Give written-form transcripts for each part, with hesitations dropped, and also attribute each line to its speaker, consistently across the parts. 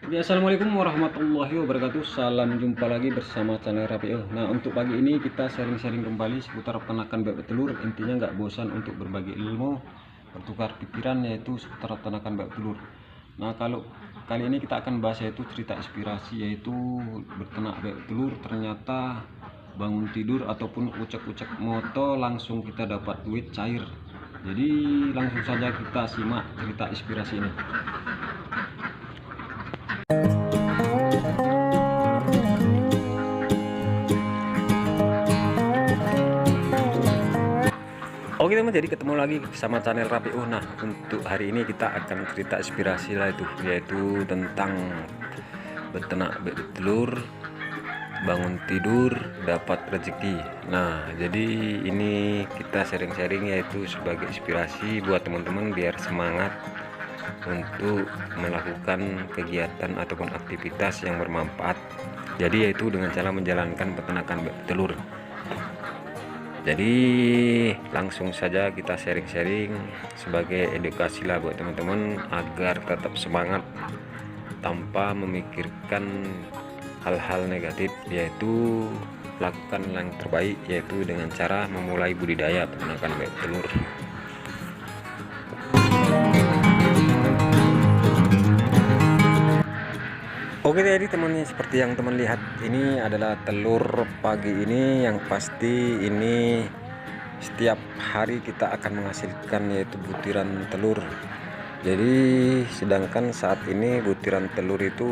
Speaker 1: Ya, assalamualaikum warahmatullahi wabarakatuh. Salam jumpa lagi bersama channel Rapiul. Nah, untuk pagi ini kita sharing-sharing kembali seputar peternakan bebek telur. Intinya nggak bosan untuk berbagi ilmu, bertukar pikiran, yaitu seputar peternakan bebek telur. Nah, kalau kali ini kita akan bahas yaitu cerita inspirasi, yaitu berternak bebek telur ternyata bangun tidur ataupun ucek-ucek moto langsung kita dapat duit cair. Jadi langsung saja kita simak cerita inspirasi ini. Oke teman, jadi ketemu lagi sama channel Rapiul. Nah, untuk hari ini kita akan cerita inspirasi lah yaitu tentang beternak bebek telur, bangun tidur, dapat rezeki. Nah, jadi ini kita sharing-sharing yaitu sebagai inspirasi buat teman-teman biar semangat untuk melakukan kegiatan ataupun aktivitas yang bermanfaat. Jadi yaitu dengan cara menjalankan peternakan bebek telur. Jadi langsung saja kita sharing-sharing sebagai edukasi lah buat teman-teman agar tetap semangat tanpa memikirkan hal-hal negatif, yaitu lakukan yang terbaik yaitu dengan cara memulai budidaya peternakan bebek telur. Oke, jadi teman-teman, seperti yang teman lihat ini adalah telur pagi ini, yang pasti ini setiap hari kita akan menghasilkan yaitu butiran telur. Jadi sedangkan saat ini butiran telur itu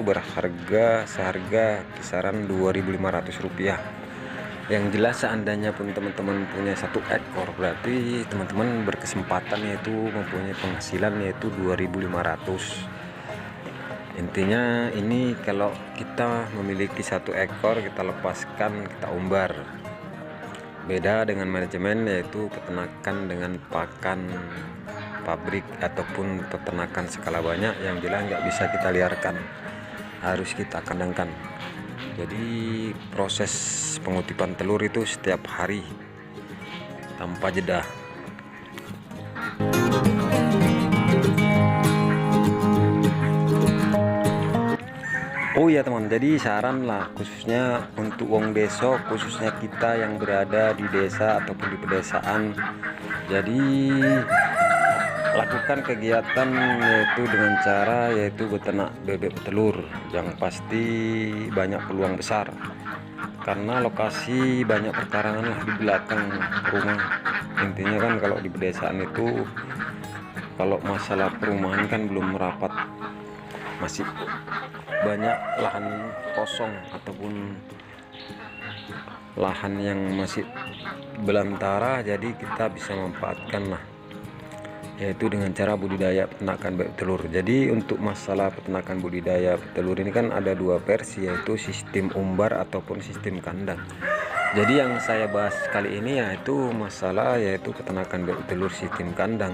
Speaker 1: seharga kisaran Rp2.500. Yang jelas seandainya pun teman-teman punya 1 ekor, berarti teman-teman berkesempatan yaitu mempunyai penghasilan yaitu 2.500. Intinya ini kalau kita memiliki 1 ekor, kita lepaskan, kita umbar. Beda dengan manajemen yaitu peternakan dengan pakan pabrik ataupun peternakan skala banyak, yang jelas nggak bisa kita liarkan, harus kita kandangkan. Jadi proses pengutipan telur itu setiap hari tanpa jeda. Oh iya teman, jadi saran lah khususnya untuk wong desa, khususnya kita yang berada di desa ataupun di pedesaan. Jadi lakukan kegiatan yaitu dengan cara yaitu beternak bebek telur, yang pasti banyak peluang besar karena lokasi banyak perkarangan lah di belakang rumah. Intinya kan kalau di pedesaan itu kalau masalah perumahan kan belum merapat, masih banyak lahan kosong ataupun lahan yang masih belantara. Jadi kita bisa memanfaatkan lah yaitu dengan cara budidaya peternakan bebek telur. Jadi untuk masalah peternakan budidaya telur ini kan ada 2 versi, yaitu sistem umbar ataupun sistem kandang. Jadi yang saya bahas kali ini yaitu masalah yaitu peternakan bebek telur sistem kandang.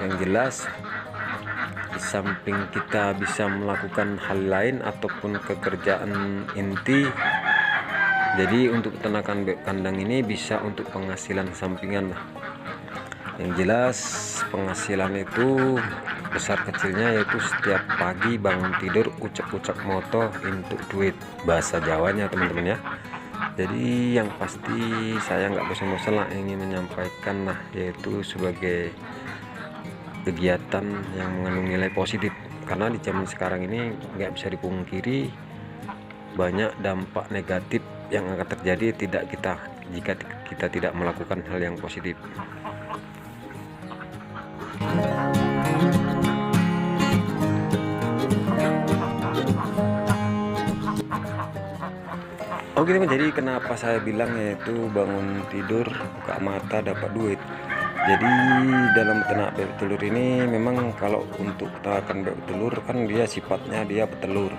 Speaker 1: Yang jelas di samping kita bisa melakukan hal lain ataupun pekerjaan inti, jadi untuk peternakan bebek kandang ini bisa untuk penghasilan sampingan lah. Yang jelas penghasilan itu besar kecilnya yaitu setiap pagi bangun tidur ucek-ucek moto untuk duit, bahasa Jawanya teman-teman ya. Jadi yang pasti saya nggak bosan-bosan lah ingin menyampaikan lah yaitu sebagai kegiatan yang mengandung nilai positif, karena di zaman sekarang ini nggak bisa dipungkiri banyak dampak negatif yang akan terjadi jika kita tidak melakukan hal yang positif. Oke teman, jadi kenapa saya bilang yaitu bangun tidur buka mata dapat duit. Jadi dalam beternak bebek telur ini memang kalau untuk peternakan bebek telur kan dia sifatnya dia petelur.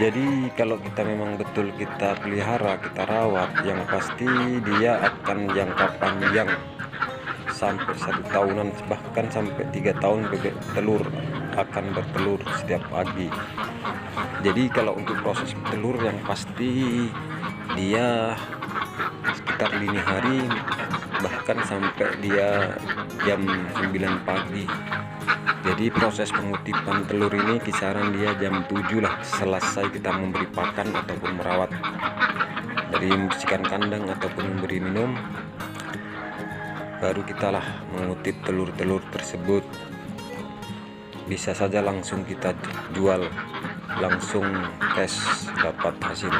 Speaker 1: Jadi kalau kita memang betul kita pelihara, kita rawat, yang pasti dia akan jangka panjang sampai 1 tahunan, bahkan sampai 3 tahun bebek telur akan bertelur setiap pagi. Jadi kalau untuk proses telur yang pasti dia sekitar dini hari, bahkan sampai dia jam 9 pagi Jadi proses pengutipan telur ini kisaran dia jam 7 lah, selesai kita memberi pakan ataupun merawat, dari membersihkan kandang ataupun memberi minum, baru kita lah mengutip telur-telur tersebut. Bisa saja langsung kita jual, langsung cash dapat hasil.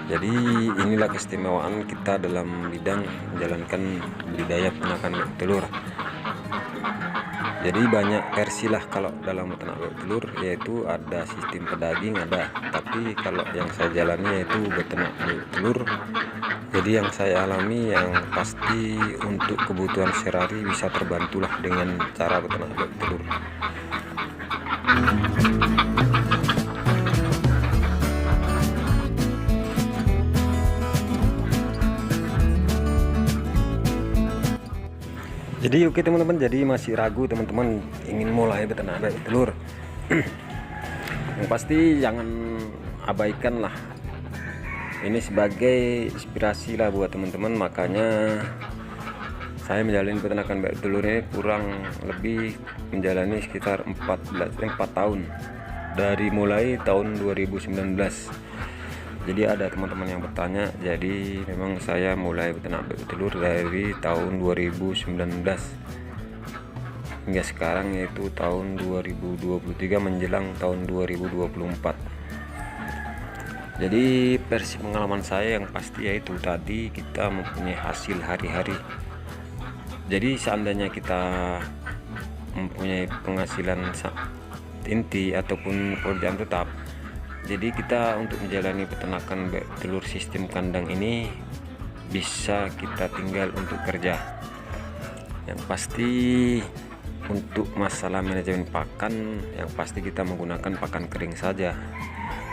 Speaker 1: Jadi inilah keistimewaan kita dalam bidang menjalankan budidaya peternakan bebek telur. Jadi banyak versi lah kalau dalam beternak bebek telur, yaitu ada sistem pedaging ada, tapi kalau yang saya jalani yaitu beternak bebek telur. Jadi yang saya alami yang pasti untuk kebutuhan sehari-hari bisa terbantulah dengan cara beternak bebek telur. Jadi oke teman-teman, jadi masih ragu teman-teman ingin mulai beternak bebek telur. Yang pasti jangan abaikan lah, ini sebagai inspirasi lah buat teman-teman. Makanya saya menjalani peternakan bebek telur ini kurang lebih menjalani sekitar 4 tahun, dari mulai tahun 2019. Jadi ada teman-teman yang bertanya, jadi memang saya mulai beternak bebek telur dari tahun 2019 hingga sekarang, yaitu tahun 2023 menjelang tahun 2024. Jadi versi pengalaman saya yang pasti yaitu tadi kita mempunyai hasil hari-hari. Jadi seandainya kita mempunyai penghasilan inti ataupun pekerjaan tetap, jadi kita untuk menjalani peternakan bebek telur sistem kandang ini bisa kita tinggal untuk kerja. Yang pasti untuk masalah manajemen pakan, yang pasti kita menggunakan pakan kering saja.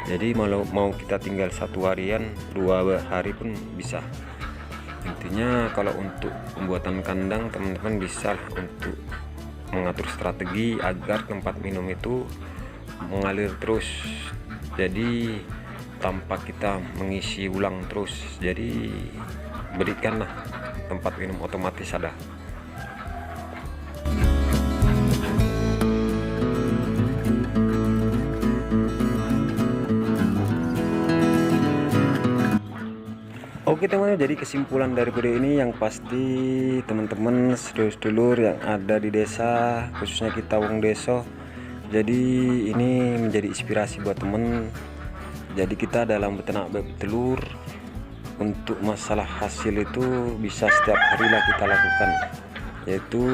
Speaker 1: Jadi mau kita tinggal 1 harian 2 hari pun bisa. Intinya kalau untuk pembuatan kandang teman-teman bisa untuk mengatur strategi agar tempat minum itu mengalir terus, jadi tanpa kita mengisi ulang terus. Jadi berikanlah tempat minum otomatis ada. Oke teman-teman, jadi kesimpulan dari video ini yang pasti teman-teman sedulur-sedulur yang ada di desa, khususnya kita wong desa, jadi ini menjadi inspirasi buat temen. Jadi kita dalam beternak bebek telur untuk masalah hasil itu bisa setiap hari lah kita lakukan, yaitu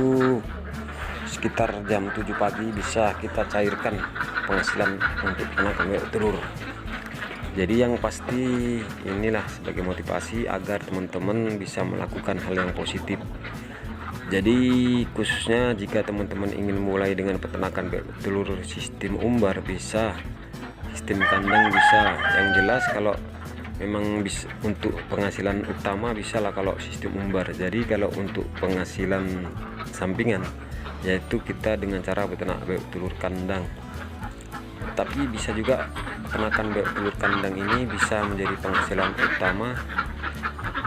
Speaker 1: sekitar jam 7 pagi bisa kita cairkan penghasilan untuk peternakan bebek telur. Jadi yang pasti inilah sebagai motivasi agar teman-teman bisa melakukan hal yang positif. Jadi khususnya jika teman-teman ingin mulai dengan peternakan bebek telur sistem umbar bisa, sistem kandang bisa. Yang jelas kalau memang bisa untuk penghasilan utama bisa lah kalau sistem umbar. Jadi kalau untuk penghasilan sampingan yaitu kita dengan cara beternak bebek telur kandang. Tapi bisa juga peternakan bebek telur kandang ini bisa menjadi penghasilan utama,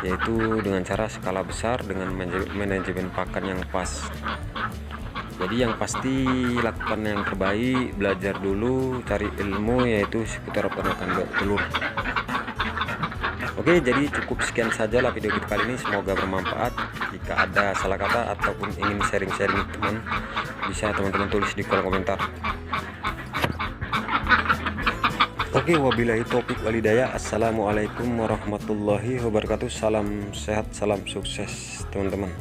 Speaker 1: yaitu dengan cara skala besar dengan manajemen pakan yang pas. Jadi yang pasti lakukan yang terbaik, belajar dulu, cari ilmu yaitu seputar peternakan bebek telur. Oke, jadi cukup sekian saja lah video kita kali ini, semoga bermanfaat. Jika ada salah kata ataupun ingin sharing-sharing teman, bisa teman-teman tulis di kolom komentar. Oke, wabillahi taufiq walhidayah. Assalamualaikum warahmatullahi wabarakatuh. Salam sehat, salam sukses teman-teman.